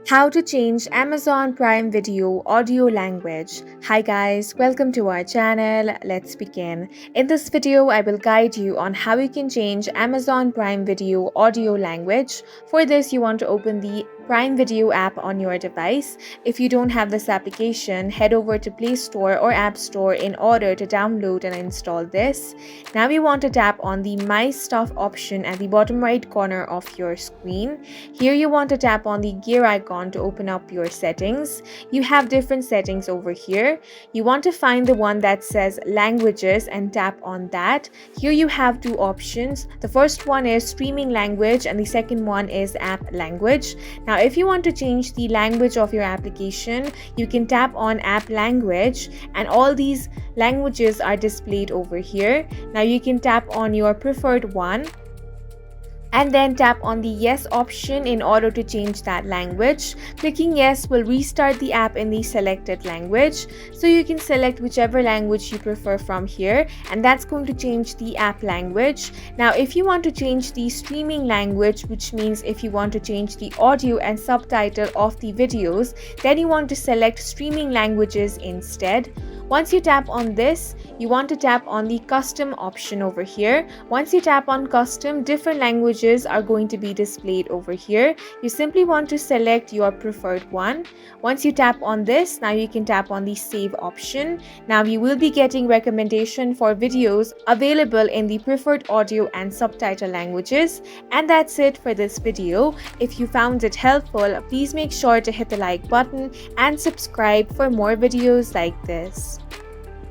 How to change Amazon Prime Video audio language. Hi guys, welcome to our channel. Let's begin. In this video, I will guide you on how you can change Amazon Prime Video audio language. For this, you want to open the Prime Video app on your device. If you don't have this application, head over to Play Store or App Store in order to download and install this. Now you want to tap on the My Stuff option at the bottom right corner of your screen. Here you want to tap on the gear icon to open up your settings. You have different settings over here. You want to find the one that says languages and tap on that. Here you have two options. The first one is streaming language and the second one is app language. Now if you want to change the language of your application, you can tap on app language and all these languages are displayed over here. Now you can tap on your preferred one and then tap on the yes option in order to change that language. Clicking yes will restart the app in the selected language, so you can select whichever language you prefer from here, and that's going to change the app language. Now if you want to change the streaming language, which means if you want to change the audio and subtitle of the videos, then you want to select streaming languages instead. Once you tap on this, you want to tap on the custom option over here. Once you tap on custom, different languages are going to be displayed over here. You simply want to select your preferred one. Once you tap on this, now you can tap on the save option. Now you will be getting recommendation for videos available in the preferred audio and subtitle languages. And that's it for this video. If you found it helpful, please make sure to hit the like button and subscribe for more videos like this.